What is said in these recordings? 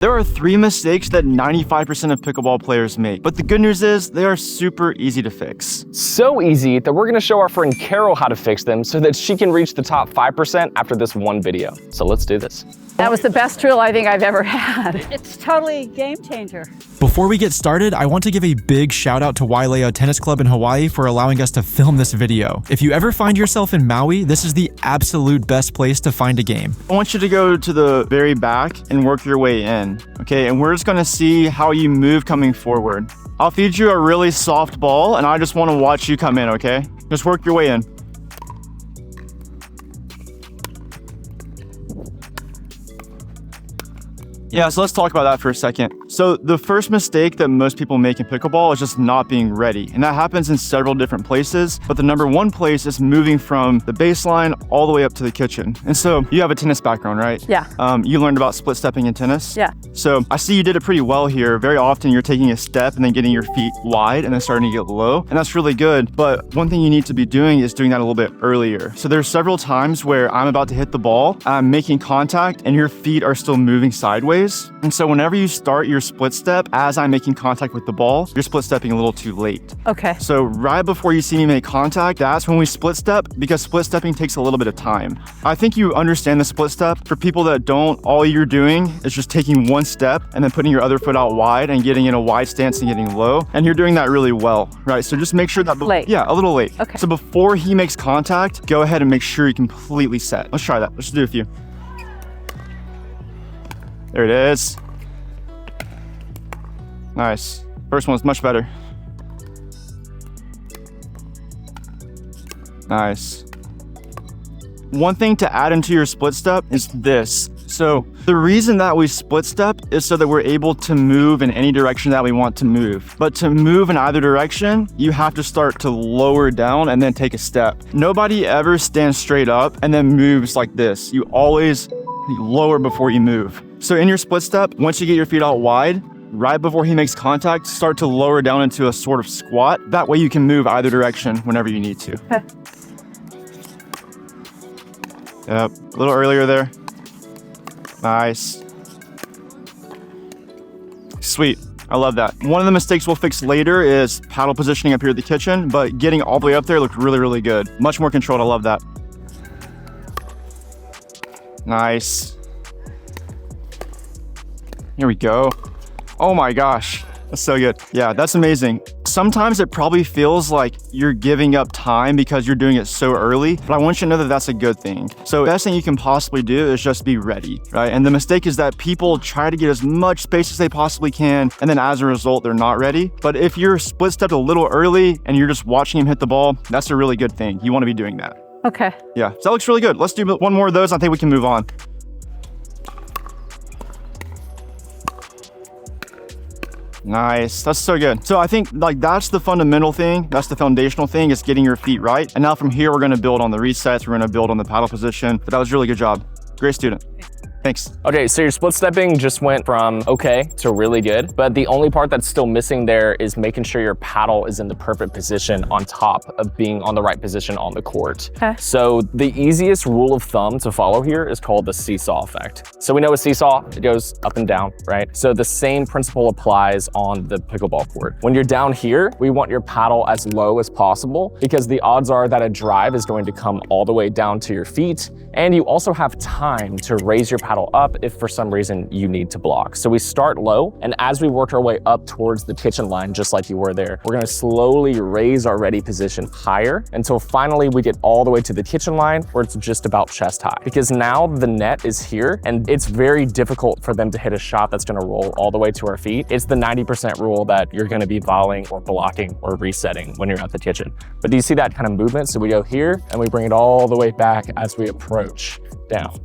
There are 3 mistakes that 95% of pickleball players make, but the good news is they are super easy to fix. So easy that we're gonna show our friend Carol how to fix them so that she can reach the top 5% after this one video. So let's do this. That was the best drill I think I've ever had. It's totally a game changer. Before we get started, I want to give a big shout out to Wailea Tennis Club in Hawaii for allowing us to film this video. If you ever find yourself in Maui, this is the absolute best place to find a game. I want you to go to the very back and work your way in, okay? And we're just gonna see how you move coming forward. I'll feed you a really soft ball and I just wanna watch you come in, okay? Just work your way in. Yeah, so let's talk about that for a second. So the first mistake that most people make in pickleball is just not being ready. And that happens in several different places, but the number one place is moving from the baseline all the way up to the kitchen. And so you have a tennis background, right? Yeah. You learned about split stepping in tennis? Yeah. So I see you did it pretty well here. Very often you're taking a step and then getting your feet wide and then starting to get low. And that's really good. But one thing you need to be doing is doing that a little bit earlier. So there's several times where I'm about to hit the ball, I'm making contact and your feet are still moving sideways. And so whenever you start your split step, as I'm making contact with the ball, you're split stepping a little too late. Okay. So right before you see me make contact, that's when we split step, because split stepping takes a little bit of time. I think you understand the split step. For people that don't, all you're doing is just taking one step and then putting your other foot out wide and getting in a wide stance and getting low. And you're doing that really well, right? So just make sure that... Late. Yeah, a little late. Okay. So before he makes contact, go ahead and make sure you're completely set. Let's try that. Let's do a few. There it is. Nice. First one's much better. Nice. One thing to add into your split step is this. So the reason that we split step is so that we're able to move in any direction that we want to move. But to move in either direction, you have to start to lower down and then take a step. Nobody ever stands straight up and then moves like this. You always lower before you move. So in your split step, once you get your feet out wide, right before he makes contact, start to lower down into a sort of squat. That way you can move either direction whenever you need to. Okay. Yep, a little earlier there. Nice. Sweet, I love that. One of the mistakes we'll fix later is paddle positioning up here at the kitchen, but getting all the way up there looked really, really good. Much more controlled, I love that. Nice. Here we go. Oh my gosh, that's so good. Yeah, that's amazing. Sometimes it probably feels like you're giving up time because you're doing it so early, but I want you to know that that's a good thing. So the best thing you can possibly do is just be ready, right? And the mistake is that people try to get as much space as they possibly can, and then as a result, they're not ready. But if you're split stepped a little early and you're just watching him hit the ball, that's a really good thing. You want to be doing that. Okay. Yeah, so that looks really good. Let's do one more of those. I think we can move on. Nice, that's so good. So I think like that's the fundamental thing, that's the foundational thing, is getting your feet right. And now from here, we're gonna build on the resets, we're gonna build on the paddle position. But that was a really good job. Great student. Thanks. Okay, so your split stepping just went from okay to really good, but the only part that's still missing there is making sure your paddle is in the perfect position on top of being on the right position on the court. Okay. So the easiest rule of thumb to follow here is called the seesaw effect. So we know a seesaw, it goes up and down, right? So the same principle applies on the pickleball court. When you're down here, we want your paddle as low as possible because the odds are that a drive is going to come all the way down to your feet, and you also have time to raise your paddle up if for some reason you need to block. So we start low, and as we work our way up towards the kitchen line, just like you were there, we're gonna slowly raise our ready position higher until finally we get all the way to the kitchen line where it's just about chest high. Because now the net is here, and it's very difficult for them to hit a shot that's gonna roll all the way to our feet. It's the 90% rule that you're gonna be volleying or blocking or resetting when you're at the kitchen. But do you see that kind of movement? So we go here, and we bring it all the way back as we approach down.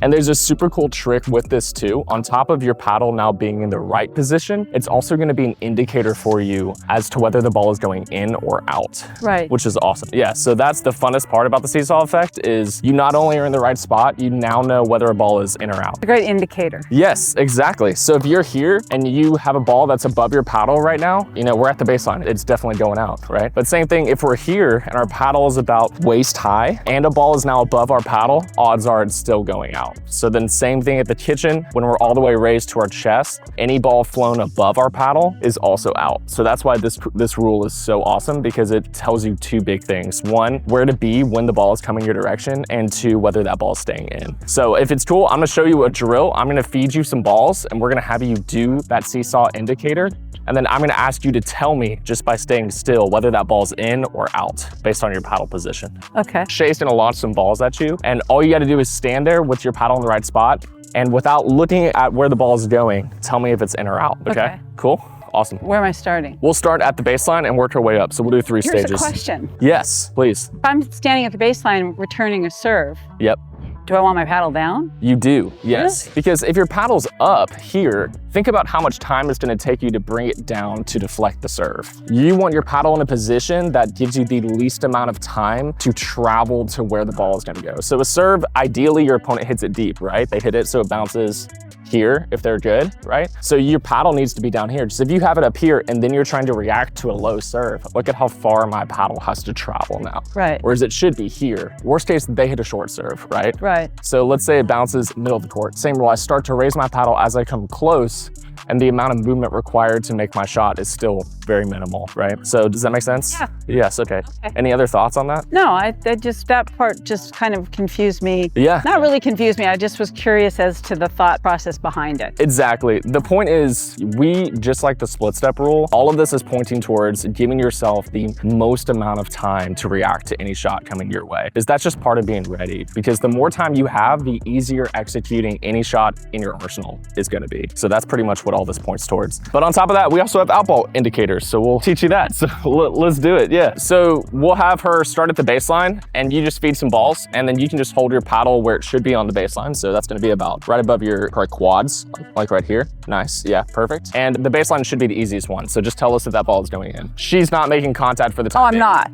And there's a super cool trick with this too. On top of your paddle now being in the right position, it's also gonna be an indicator for you as to whether the ball is going in or out. Right. Which is awesome. Yeah, so that's the funnest part about the seesaw effect is you not only are in the right spot, you now know whether a ball is in or out. It's a great indicator. Yes, exactly. So if you're here and you have a ball that's above your paddle right now, you know, we're at the baseline, it's definitely going out, right? But same thing, if we're here and our paddle is about waist high and a ball is now above our paddle, odds are it's still going out. out. So then same thing at the kitchen, when we're all the way raised to our chest, any ball flown above our paddle is also out. So that's why this rule is so awesome, because it tells you two big things. One, where to be when the ball is coming your direction, and two, whether that ball is staying in. So if it's cool, I'm gonna show you a drill. I'm gonna feed you some balls and we're gonna have you do that seesaw indicator. And then I'm gonna ask you to tell me, just by staying still, whether that ball's in or out based on your paddle position. Okay. Shay's gonna launch some balls at you, and all you gotta do is stand there with your paddle in the right spot, and without looking at where the ball is going, tell me if it's in or out, okay? Cool, awesome. Where am I starting? We'll start at the baseline and work our way up, so we'll do 3 Here's stages. a question. Yes, please. If I'm standing at the baseline returning a serve, Yep. do I want my paddle down? You do, yes. Really? Because if your paddle's up here, think about how much time it's gonna take you to bring it down to deflect the serve. You want your paddle in a position that gives you the least amount of time to travel to where the ball is gonna go. So a serve, ideally your opponent hits it deep, right? They hit it so it bounces here if they're good, right? So your paddle needs to be down here. Just if you have it up here and then you're trying to react to a low serve, look at how far my paddle has to travel now. Right. Whereas it should be here. Worst case, they hit a short serve, right? Right. So let's say it bounces middle of the court. Same rule, I start to raise my paddle as I come close, and the amount of movement required to make my shot is still very minimal, right? So does that make sense? Yeah. Yes, okay. Any other thoughts on that? No, that part just kind of confused me. Yeah. Not really confused me. I just was curious as to the thought process behind it. Exactly. The point is, we, just like the split step rule, all of this is pointing towards giving yourself the most amount of time to react to any shot coming your way. Because that's just part of being ready. Because the more time you have, the easier executing any shot in your arsenal is gonna be. So that's pretty much what all this points towards. But on top of that, we also have outball indicators. So we'll teach you that. So let's do it, yeah. So we'll have her start at the baseline and you just feed some balls, and then you can just hold your paddle where it should be on the baseline. So that's gonna be about right above your quads, like right here. Nice, yeah, perfect. And the baseline should be the easiest one. So just tell us if that ball is going in. She's not making contact for the time Oh, I'm being. not.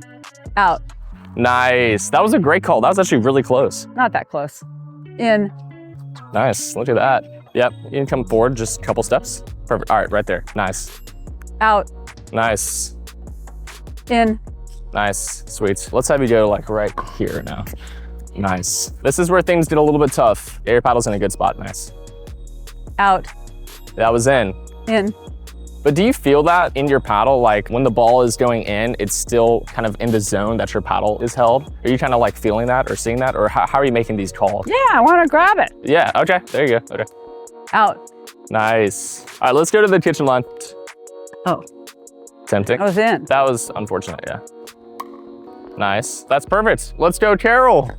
Out. Nice, that was a great call. That was actually really close. Not that close. In. Nice, look at that. Yep, you can come forward just a couple steps. Perfect, all right, right there, nice. Out. Nice, In. nice, sweet. Let's have you go like right here now. Nice. This is where things get a little bit tough. Yeah, your paddle's in a good spot, nice. Out. That was in. In. But do you feel that in your paddle, like when the ball is going in, it's still kind of in the zone that your paddle is held? Are you kind of like feeling that or seeing that? Or how are you making these calls? Yeah, I want to grab it. Yeah, okay, there you go, okay. Out. Nice. All right, let's go to the kitchen line. Oh, Tempting. I was in. That was unfortunate, yeah. Nice, that's perfect. Let's go, Carol.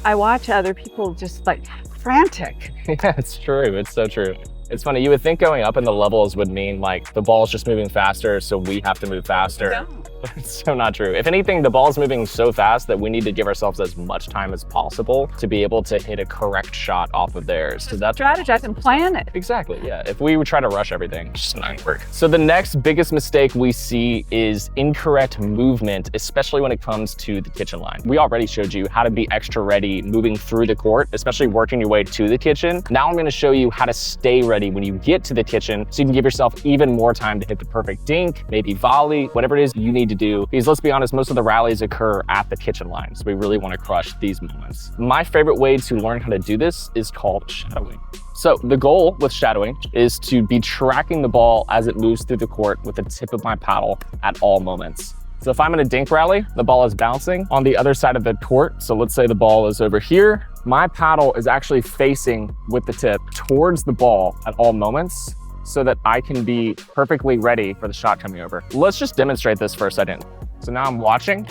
I watch other people just like frantic. Yeah, it's true, it's so true. It's funny, you would think going up in the levels would mean like the ball's just moving faster, so we have to move faster. No. It's so not true. If anything, the ball's moving so fast that we need to give ourselves as much time as possible to be able to hit a correct shot off of theirs. So that's Strategize and plan it. exactly, yeah. If we would try to rush everything, it's just not gonna work. So the next biggest mistake we see is incorrect movement, especially when it comes to the kitchen line. We already showed you how to be extra ready moving through the court, especially working your way to the kitchen. Now I'm gonna show you how to stay ready when you get to the kitchen so you can give yourself even more time to hit the perfect dink, maybe volley, whatever it is you need to do. Because let's be honest, most of the rallies occur at the kitchen line. So we really want to crush these moments. My favorite way to learn how to do this is called shadowing. So the goal with shadowing is to be tracking the ball as it moves through the court with the tip of my paddle at all moments. So if I'm in a dink rally, the ball is bouncing on the other side of the court. So let's say the ball is over here. My paddle is actually facing with the tip towards the ball at all moments so that I can be perfectly ready for the shot coming over. Let's just demonstrate this for a second. So now I'm watching,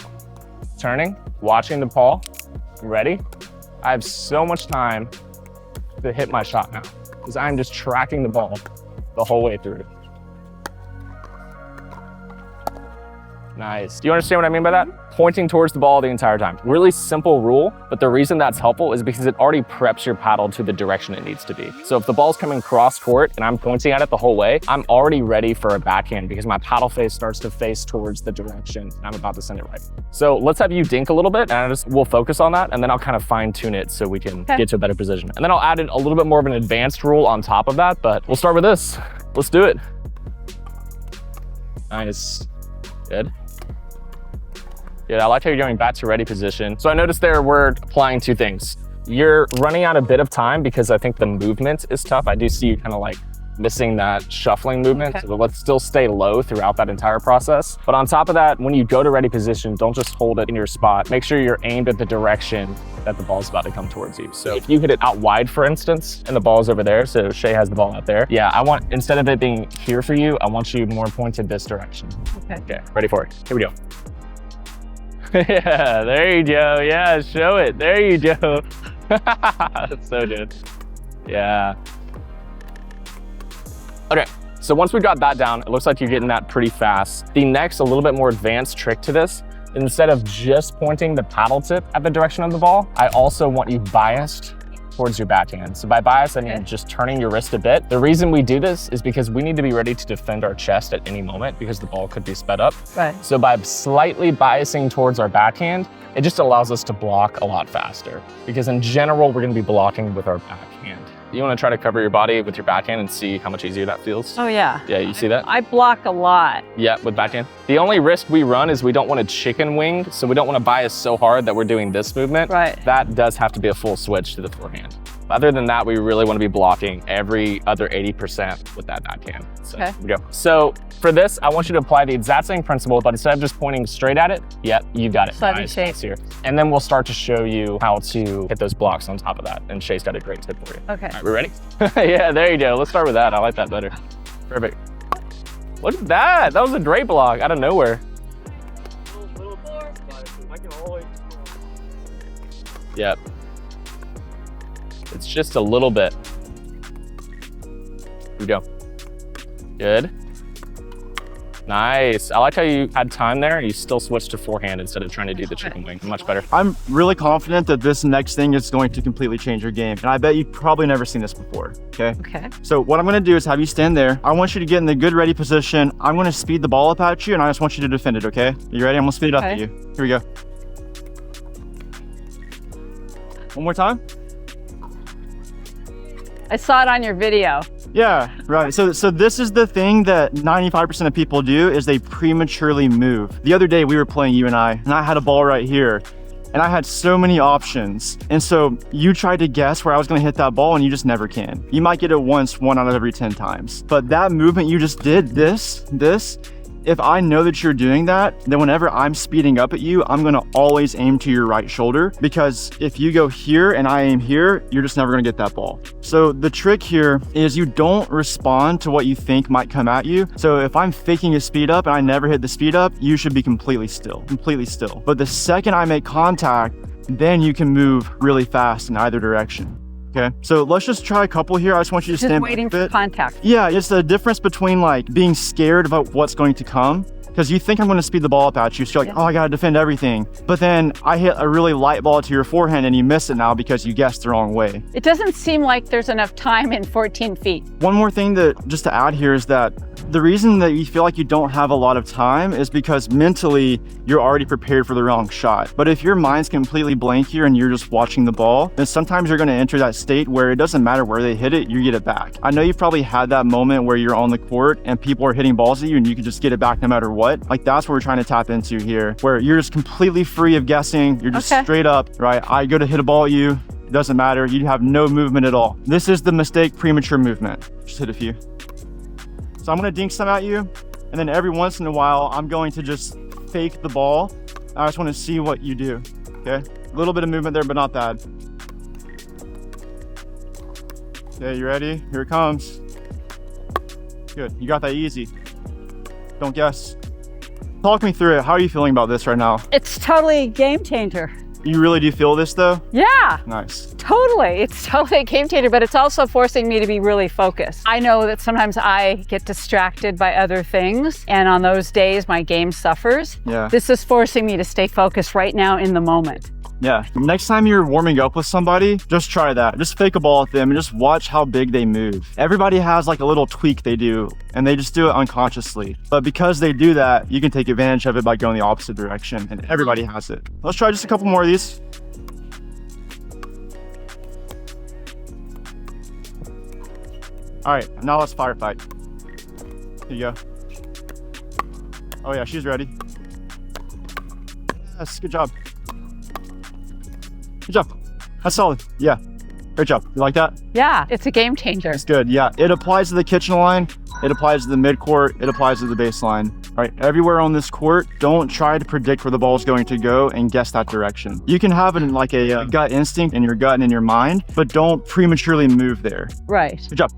turning, watching the ball, ready. I have so much time to hit my shot now because I'm just tracking the ball the whole way through. Nice. Do you understand what I mean by that? Pointing towards the ball the entire time. Really simple rule, but the reason that's helpful is because it already preps your paddle to the direction it needs to be. So if the ball's coming cross court and I'm pointing at it the whole way, I'm already ready for a backhand because my paddle face starts to face towards the direction and I'm about to send it right. So let's have you dink a little bit and we'll focus on that and then I'll kind of fine tune it so we can get to a better position. And then I'll add in a little bit more of an advanced rule on top of that, but we'll start with this. Let's do it. Nice. Good. Good, I like how you're going back to ready position. So I noticed there we're applying two things. You're running out a bit of time because I think the movement is tough. I do see you kind of like missing that shuffling movement. Okay. So let's still stay low throughout that entire process. But on top of that, when you go to ready position, don't just hold it in your spot. Make sure you're aimed at the direction that the ball's about to come towards you. So if you hit it out wide, for instance, and the ball's over there, so Shay has the ball out there. Yeah, I want, instead of it being here for you, I want you more pointed this direction. Okay, ready for it. Here we go. Yeah, there you go. Yeah, show it. There you go. That's so good. Yeah. Okay, so once we got that down, it looks like you're getting that pretty fast. The next, a little bit more advanced trick to this, instead of just pointing the paddle tip at the direction of the ball, I also want you biased towards your backhand. So by bias, I mean just turning your wrist a bit. The reason we do this is because we need to be ready to defend our chest at any moment because the ball could be sped up. Right. So by slightly biasing towards our backhand, it just allows us to block a lot faster because in general, we're gonna be blocking with our backhand. You wanna try to cover your body with your backhand and see how much easier that feels? Oh yeah. Yeah, you see that? I block a lot. Yeah, with backhand. The only risk we run is we don't want to chicken wing, so we don't want to bias so hard that we're doing this movement. Right. That does have to be a full switch to the forehand. Other than that, we really want to be blocking every other 80% with that backhand. So Okay. here we go. So for this, I want you to apply the exact same principle, but instead of just pointing straight at it, yep, you got it. Slightly Nice. shape. That's here. And then we'll start to show you how to hit those blocks on top of that. And Shay's got a great tip for you. Okay. All right, we ready? Yeah, there you go. Let's start with that. I like that better. Perfect. Look at that. That was a great block out of nowhere. Yep. It's just a little bit. Here we go. Good. Nice. I like how you had time there and you still switched to forehand instead of trying to do the chicken wing. Much better. I'm really confident that this next thing is going to completely change your game. And I bet you've probably never seen this before, okay? Okay. So what I'm gonna do is have you stand there. I want you to get in the good ready position. I'm gonna speed the ball up at you and I just want you to defend it, okay? You ready? I'm gonna speed it up at Okay. you. Here we go. One more time. I saw it on your video. Yeah, right. So this is the thing that 95% of people do is they prematurely move. The other day we were playing, you and I had a ball right here and I had so many options. And so you tried to guess where I was gonna hit that ball and you just never can. You might get it once, 1 out of every 10 times. But that movement you just did, this, if I know that you're doing that, then whenever I'm speeding up at you, I'm gonna always aim to your right shoulder because if you go here and I aim here, you're just never gonna get that ball. So the trick here is you don't respond to what you think might come at you. So if I'm faking a speed up and I never hit the speed up, you should be completely still. But the second I make contact, then you can move really fast in either direction. Okay, so let's just try a couple here. I just want you to Just stand waiting back a for bit. contact. Yeah, it's the difference between like being scared about what's going to come because you think I'm going to speed the ball up at you. So you're like, oh, I got to defend everything. But then I hit a really light ball to your forehand and you miss it now because you guessed the wrong way. It doesn't seem like there's enough time in 14 feet. One more thing that just to add here is that the reason that you feel like you don't have a lot of time is because mentally you're already prepared for the wrong shot. But if your mind's completely blank here and you're just watching the ball, then sometimes you're going to enter that state where it doesn't matter where they hit it, you get it back. I know you've probably had that moment where you're on the court and people are hitting balls at you and you can just get it back no matter what. Like that's what we're trying to tap into here, where you're just completely free of guessing. You're just straight up, right? I go to hit a ball at you. It doesn't matter. You have no movement at all. This is the mistake, premature movement. Just hit a few. So I'm gonna dink some at you, and then every once in a while, I'm going to just fake the ball. I just wanna see what you do, okay? A little bit of movement there, but not bad. Okay, you ready? Here it comes. Good, you got that easy. Don't guess. Talk me through it. How are you feeling about this right now? It's totally a game changer. You really do feel this though? Yeah. Nice. Totally. It's totally a game changer, but it's also forcing me to be really focused. I know that sometimes I get distracted by other things, and on those days, my game suffers. Yeah. This is forcing me to stay focused right now in the moment. Yeah. Next time you're warming up with somebody, just try that. Just fake a ball at them and just watch how big they move. Everybody has like a little tweak they do, and they just do it unconsciously. But because they do that, you can take advantage of it by going the opposite direction, and everybody has it. Let's try just a couple more of these. All right, now let's firefight. Here you go. Oh yeah, she's ready. Yes, good job. Good job. That's solid. Yeah. Great job. You like that? Yeah, it's a game changer. It's good. Yeah. It applies to the kitchen line. It applies to the midcourt. It applies to the baseline. All right. Everywhere on this court, don't try to predict where the ball is going to go and guess that direction. You can have it in like a gut instinct in your gut and in your mind, but don't prematurely move there. Right. Good job.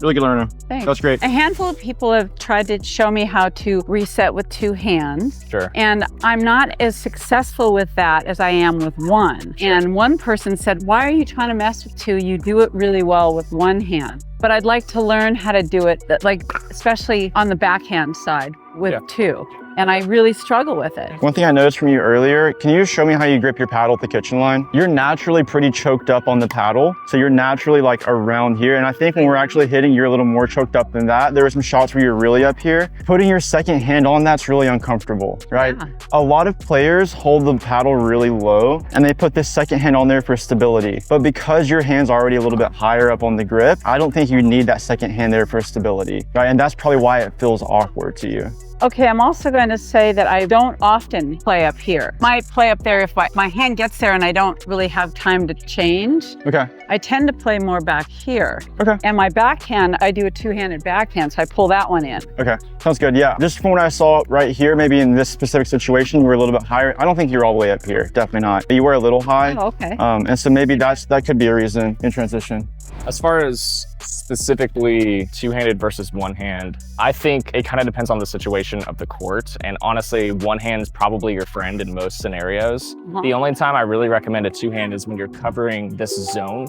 Really good learner. Thanks. That's great. A handful of people have tried to show me how to reset with 2 hands. Sure. And I'm not as successful with that as I am with 1. And one person said, why are you trying to mess with 2? You do it really well with 1 hand. But I'd like to learn how to do it, like especially on the backhand side with 2. And I really struggle with it. One thing I noticed from you earlier, can you show me how you grip your paddle at the kitchen line? You're naturally pretty choked up on the paddle. So you're naturally like around here. And I think when we're actually hitting, you're a little more choked up than that. There were some shots where you're really up here. Putting your second hand on that's really uncomfortable, right? Yeah. A lot of players hold the paddle really low and they put this second hand on there for stability. But because your hand's already a little bit higher up on the grip, I don't think you need that second hand there for stability, right? And that's probably why it feels awkward to you. Okay, I'm also going to say that I don't often play up here. Might play up there if my hand gets there and I don't really have time to change. Okay. I tend to play more back here. Okay. And my backhand, I do a 2-handed backhand, so I pull that one in. Okay, sounds good. Yeah, just from what I saw right here, maybe in this specific situation, you were a little bit higher. I don't think you're all the way up here, definitely not. But you were a little high. Oh, okay. And so maybe that could be a reason in transition. As far as specifically 2-handed versus 1 hand, I think it kind of depends on the situation of the court. And honestly, 1 hand is probably your friend in most scenarios. The only time I really recommend a 2-hand is when you're covering this zone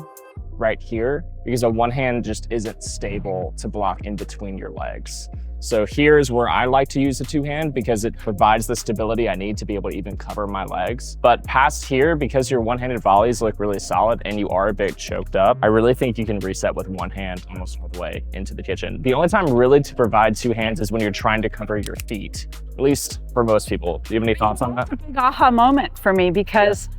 right here, because a 1 hand just isn't stable to block in between your legs. So here's where I like to use the 2-hand because it provides the stability I need to be able to even cover my legs. But past here, because your 1-handed volleys look really solid and you are a bit choked up, I really think you can reset with 1 hand almost all the way into the kitchen. The only time really to provide 2 hands is when you're trying to cover your feet, at least for most people. Do you have any thoughts on that? Big aha moment for me because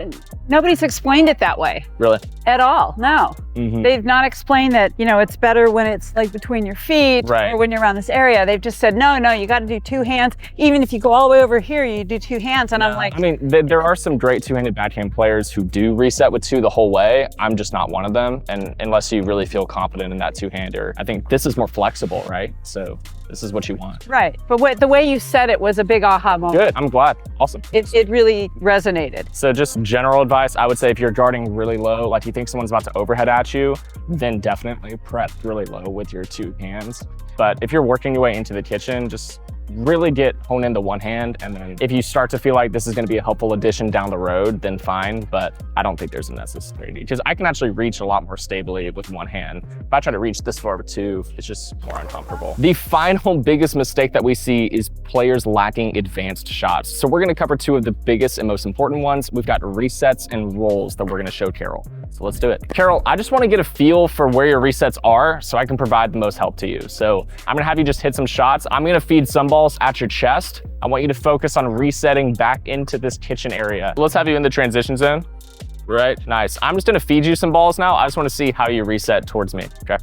nobody's explained it that way. Really? At all, no. They've not explained that, it's better when it's like between your feet or when you're around this area. They've just said, no, you got to do 2 hands. Even if you go all the way over here, you do 2 hands. And I'm like, I mean, there are some great 2-handed backhand players who do reset with 2 the whole way. I'm just not one of them. And unless you really feel confident in that 2-hander, I think this is more flexible, right? So this is what you want. Right. But the way you said it was a big aha moment. Good. I'm glad. Awesome. It really resonated. So just general advice, I would say if you're guarding really low, like you think someone's about to overhead at you, then definitely prep really low with your 2 hands. But if you're working your way into the kitchen, just really hone in the 1 hand. And then if you start to feel like this is going to be a helpful addition down the road, then fine. But I don't think there's a necessity because I can actually reach a lot more stably with 1 hand. If I try to reach this far with 2, it's just more uncomfortable. The final biggest mistake that we see is players lacking advanced shots. So we're going to cover 2 of the biggest and most important ones. We've got resets and rolls that we're going to show Carol. So let's do it. Carol, I just want to get a feel for where your resets are so I can provide the most help to you. So I'm going to have you just hit some shots. I'm going to feed some balls at your chest. I want you to focus on resetting back into this kitchen area. Let's have you in the transition zone. Right, nice. I'm just going to feed you some balls now. I just want to see how you reset towards me, okay?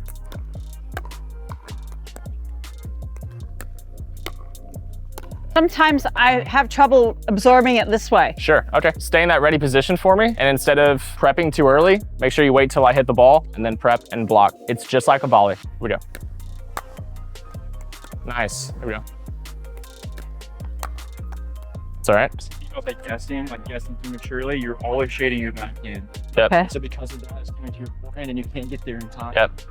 Sometimes I have trouble absorbing it this way. Sure, okay. Stay in that ready position for me. And instead of prepping too early, make sure you wait till I hit the ball and then prep and block. It's just like a volley. Here we go. Nice, here we go. It's all right. Like guessing prematurely, you're always shading your backhand. Yep. Okay. So because of that, it's coming to your forehand and you can't get there in time. Yep.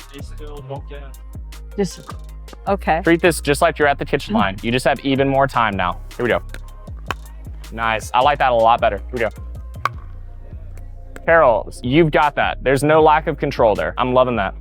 Stay still, don't guess. Just, okay. Treat this just like you're at the kitchen line. You just have even more time now. Here we go. Nice, I like that a lot better. Here we go. Carol, you've got that. There's no lack of control there. I'm loving that.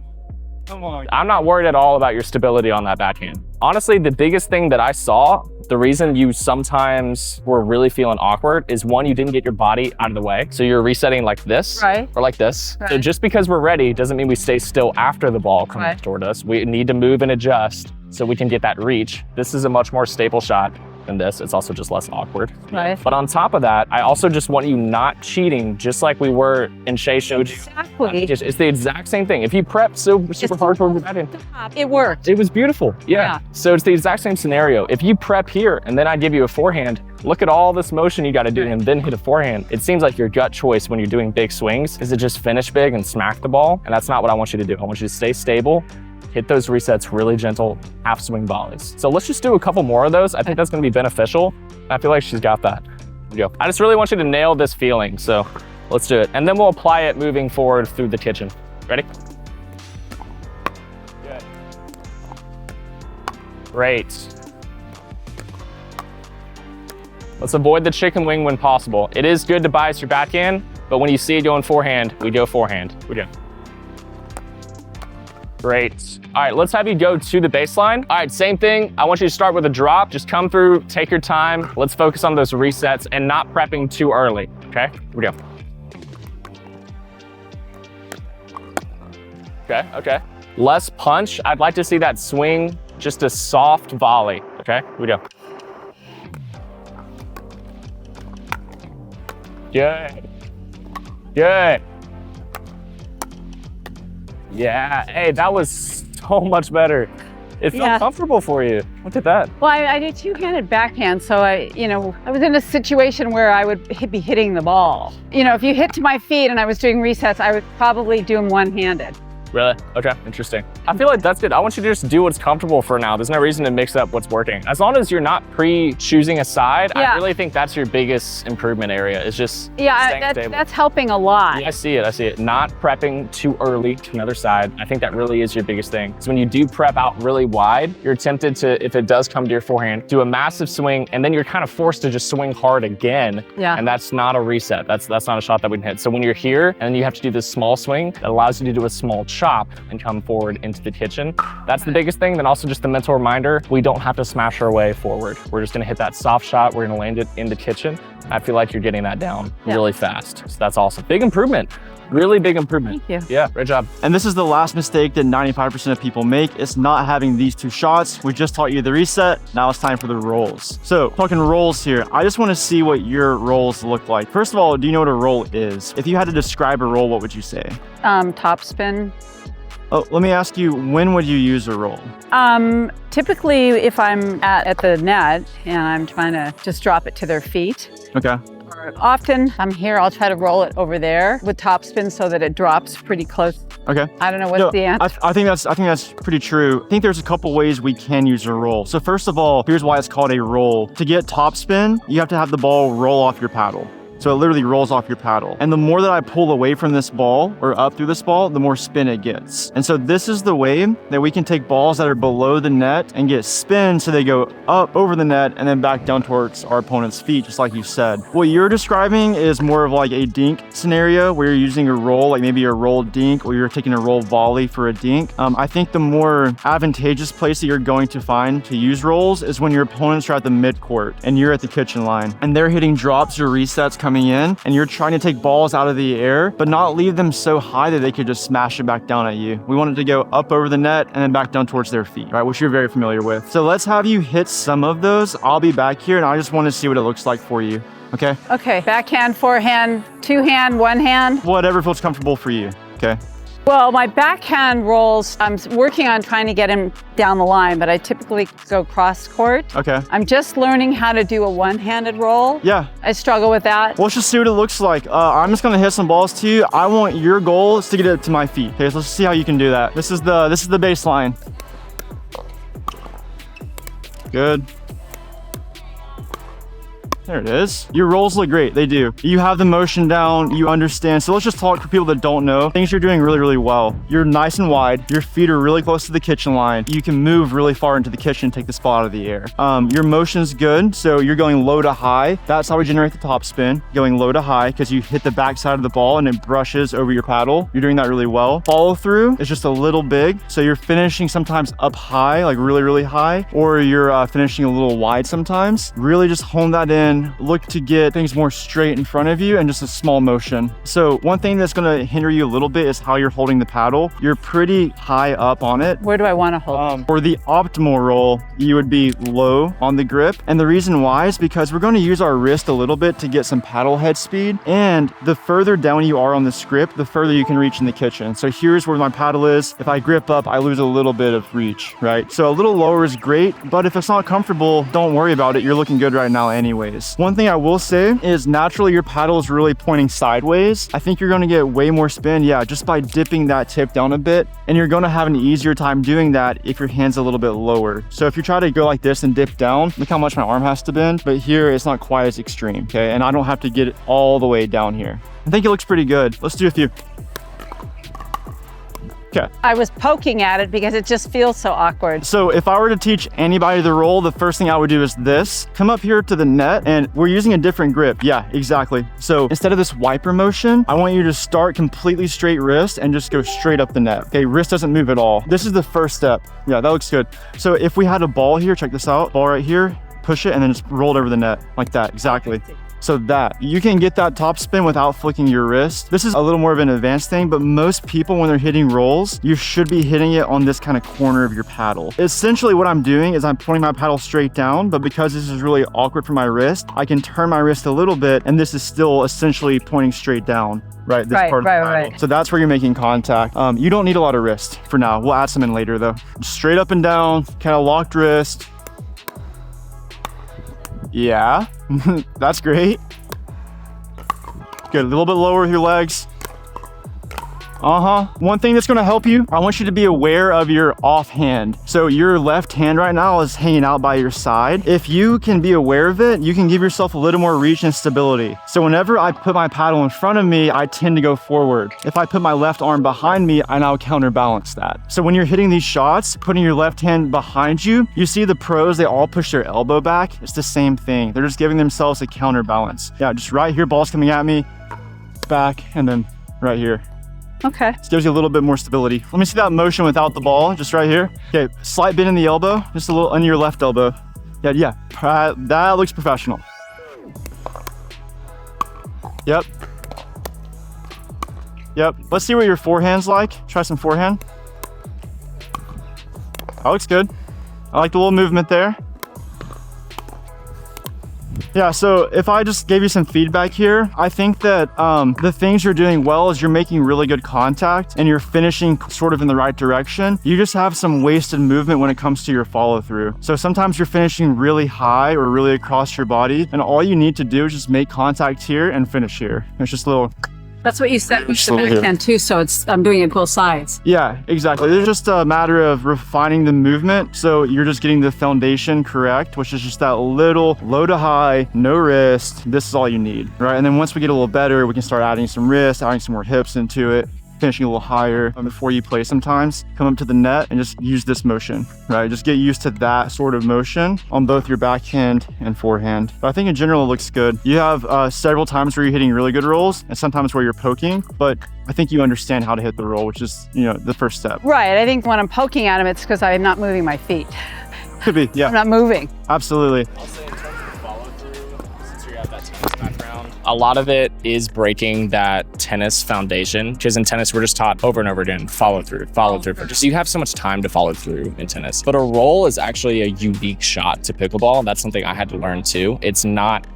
Come on. I'm not worried at all about your stability on that backhand. Honestly, the biggest thing that I saw, the reason you sometimes were really feeling awkward is 1, you didn't get your body out of the way. So you're resetting like this or like this. Right. So just because we're ready doesn't mean we stay still after the ball comes toward us. We need to move and adjust so we can get that reach. This is a much more stable shot. than this. It's also just less awkward. Right. But on top of that, I also just want you not cheating, just like we were and Shay showed you. Exactly. It's the exact same thing. If you prep super hard toward your batting, It worked. it was beautiful. Yeah. So it's the exact same scenario. If you prep here and then I give you a forehand, look at all this motion you got to do and then hit a forehand. It seems like your gut choice when you're doing big swings is to just finish big and smack the ball. And that's not what I want you to do. I want you to stay stable, hit those resets, really gentle half swing volleys. So let's just do a couple more of those. I think that's going to be beneficial. I feel like she's got that. Here we go. I just really want you to nail this feeling. So let's do it. And then we'll apply it moving forward through the kitchen. Ready? Good. Great. Let's avoid the chicken wing when possible. It is good to bias your backhand, but when you see it going forehand, we go forehand. We do. Great. All right, let's have you go to the baseline. All right, same thing. I want you to start with a drop. Just come through, take your time. Let's focus on those resets and not prepping too early, okay? Here we go. Okay. Less punch. I'd like to see that swing, just a soft volley, okay? Here we go. Good. Yeah, hey, that was so much better. It felt comfortable for you. Look at that. Well, I did two-handed backhand, so I was in a situation where I would be hitting the ball. If you hit to my feet and I was doing resets, I would probably do them one-handed. Really? Okay, interesting. I feel like that's good. I want you to just do what's comfortable for now. There's no reason to mix up what's working. As long as you're not pre-choosing a side, I really think that's your biggest improvement area, is just staying stable. That's helping a lot. Yeah, I see it. Not prepping too early to another side. I think that really is your biggest thing. So when you do prep out really wide, you're tempted to, if it does come to your forehand, do a massive swing, and then you're kind of forced to just swing hard again. Yeah. And that's not a reset. That's not a shot that we can hit. So when you're here and you have to do this small swing, that allows you to do a small chop and come forward into the kitchen. That's the biggest thing. Then also just the mental reminder, we don't have to smash our way forward. We're just gonna hit that soft shot. We're gonna land it in the kitchen. I feel like you're getting that down really fast. So that's awesome. Big improvement. Really big improvement. Thank you. Yeah, great job. And this is the last mistake that 95% of people make. It's not having these two shots. We just taught you the reset. Now it's time for the rolls. So talking rolls here, I just want to see what your rolls look like. First of all, do you know what a roll is? If you had to describe a roll, what would you say? Top spin. Oh, let me ask you, when would you use a roll? Typically, if I'm at the net and I'm trying to just drop it to their feet. Okay. Often I'm here, I'll try to roll it over there with topspin so that it drops pretty close. Okay. I don't know what's the answer. I think that's pretty true. I think there's a couple ways we can use a roll. So first of all, here's why it's called a roll. To get topspin, you have to have the ball roll off your paddle. So it literally rolls off your paddle. And the more that I pull away from this ball or up through this ball, the more spin it gets. And so this is the way that we can take balls that are below the net and get spin so they go up over the net and then back down towards our opponent's feet, just like you said. What you're describing is more of like a dink scenario where you're using a roll, like maybe a roll dink, or you're taking a roll volley for a dink. I think the more advantageous place that you're going to find to use rolls is when your opponents are at the midcourt and you're at the kitchen line and they're hitting drops or resets coming in, and you're trying to take balls out of the air, but not leave them so high that they could just smash it back down at you. We want it to go up over the net and then back down towards their feet, right? Which you're very familiar with. So let's have you hit some of those. I'll be back here and I just want to see what it looks like for you. Okay? Okay, backhand, forehand, two hand, one hand. Whatever feels comfortable for you. Okay? Well, my backhand rolls, I'm working on trying to get him down the line, but I typically go cross court. Okay. I'm just learning how to do a one-handed roll. Yeah. I struggle with that. Well, let's just see what it looks like. I'm just gonna hit some balls to you. I want your goal is to get it to my feet. Okay, so let's see how you can do that. This is the baseline. Good. There it is. Your rolls look great. They do. You have the motion down. You understand. So let's just talk for people that don't know. Things you're doing really, really well. You're nice and wide. Your feet are really close to the kitchen line. You can move really far into the kitchen and take the spot out of the air. Your motion's good. So you're going low to high. That's how we generate the top spin. Going low to high because you hit the back side of the ball and it brushes over your paddle. You're doing that really well. Follow through is just a little big. So you're finishing sometimes up high, like really, really high, or you're finishing a little wide sometimes. Really just hone that in then look to get things more straight in front of you and just a small motion. So one thing that's going to hinder you a little bit is how you're holding the paddle. You're pretty high up on it. Where do I want to hold? For the optimal roll, you would be low on the grip. And the reason why is because we're going to use our wrist a little bit to get some paddle head speed. And the further down you are on the grip, the further you can reach in the kitchen. So here's where my paddle is. If I grip up, I lose a little bit of reach, right? So a little lower is great, but if it's not comfortable, don't worry about it. You're looking good right now anyways. One thing I will say is naturally your paddle is really pointing sideways. I think you're going to get way more spin, yeah, just by dipping that tip down a bit. And you're going to have an easier time doing that if your hand's a little bit lower. So if you try to go like this and dip down, look how much my arm has to bend, but here it's not quite as extreme, okay? And I don't have to get it all the way down here. I think it looks pretty good. Let's do a few. Okay. I was poking at it because it just feels so awkward. So if I were to teach anybody the roll, the first thing I would do is this. Come up here to the net, and we're using a different grip. Yeah, exactly. So instead of this wiper motion, I want you to start completely straight wrist and just go straight up the net. Okay, wrist doesn't move at all. This is the first step. Yeah, that looks good. So if we had a ball here, check this out, ball right here, push it, and then just roll it over the net like that, exactly. So that you can get that top spin without flicking your wrist. This is a little more of an advanced thing, but most people when they're hitting rolls, you should be hitting it on this kind of corner of your paddle. Essentially what I'm doing is I'm pointing my paddle straight down, but because this is really awkward for my wrist, I can turn my wrist a little bit and this is still essentially pointing straight down. Right, this part of the paddle. Right. So that's where you're making contact. You don't need a lot of wrist for now. We'll add some in later though. Straight up and down, kind of locked wrist. Yeah, that's great. Good, a little bit lower with your legs. One thing that's gonna help you, I want you to be aware of your offhand. So your left hand right now is hanging out by your side. If you can be aware of it, you can give yourself a little more reach and stability. So whenever I put my paddle in front of me, I tend to go forward. If I put my left arm behind me, I now counterbalance that. So when you're hitting these shots, putting your left hand behind you, you see the pros, they all push their elbow back. It's the same thing. They're just giving themselves a counterbalance. Yeah, just right here, ball's coming at me, back, and then right here. Okay. This gives you a little bit more stability. Let me see that motion without the ball, just right here. Okay, slight bend in the elbow, just a little under your left elbow. Yeah, that looks professional. Yep. Let's see what your forehand's like. Try some forehand. That looks good. I like the little movement there. Yeah, so if I just gave you some feedback here, I think that the things you're doing well is you're making really good contact and you're finishing sort of in the right direction. You just have some wasted movement when it comes to your follow through. So sometimes you're finishing really high or really across your body, and all you need to do is just make contact here and finish here. It's just a little... That's what you said with the backhand too, so I'm doing it both sides. Yeah, exactly. It's just a matter of refining the movement. So you're just getting the foundation correct, which is just that little low to high, no wrist. This is all you need, right? And then once we get a little better, we can start adding some wrist, adding some more hips into it, finishing a little higher before you play sometimes. Come up to the net and just use this motion, right? Just get used to that sort of motion on both your backhand and forehand. But I think in general, it looks good. You have several times where you're hitting really good rolls and sometimes where you're poking, but I think you understand how to hit the roll, which is, the first step. Right, I think when I'm poking at him, it's because I'm not moving my feet. Could be, yeah. I'm not moving. Absolutely. Also, in terms of follow through, since you have that tennis background, a lot of it is breaking that tennis foundation, because in tennis, we're just taught over and over again, follow through. Just you have so much time to follow through in tennis. But a roll is actually a unique shot to pickleball. That's something I had to learn too. It's not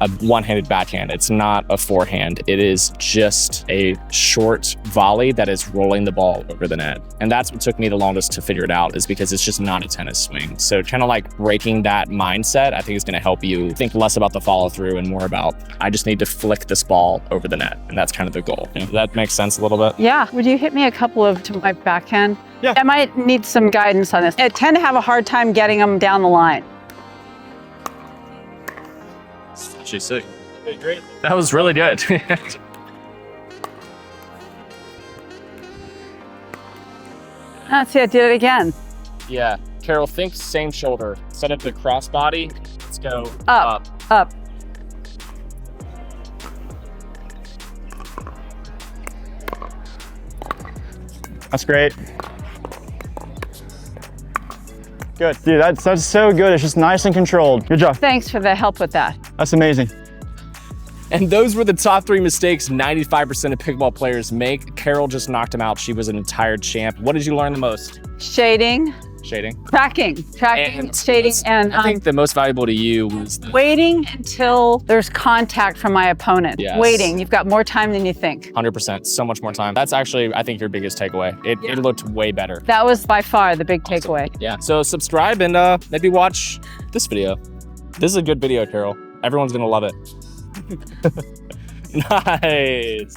a one-handed backhand. It's not a forehand. It is just a short volley that is rolling the ball over the net. And that's what took me the longest to figure it out, is because it's just not a tennis swing. So kind of like breaking that mindset, I think is going to help you think less about the follow through and more about, I just need to flick this ball over the net. And that's kind of the goal. Does that make sense a little bit? Yeah. Would you hit me a couple of to my backhand? Yeah. I might need some guidance on this. I tend to have a hard time getting them down the line. She's sick. Great. That was really good. See, I did it again. Yeah. Carol, think same shoulder. Set up the cross body. Let's go Up. That's great. Good. Dude, that's so good. It's just nice and controlled. Good job. Thanks for the help with that. That's amazing. And those were the top 3 mistakes 95% of pickleball players make. Carol just knocked them out. She was an entire champ. What did you learn the most? Shading, Shading. tracking, And shading, and I think the most valuable to you was waiting until there's contact from my opponent. Yes. Waiting. You've got more time than you think. 100%, so much more time. That's actually, I think, your biggest takeaway. It looked way better. That was by far the big takeaway. Yeah, so subscribe and maybe watch this video. This is a good video, Carol. Everyone's gonna love it. Nice.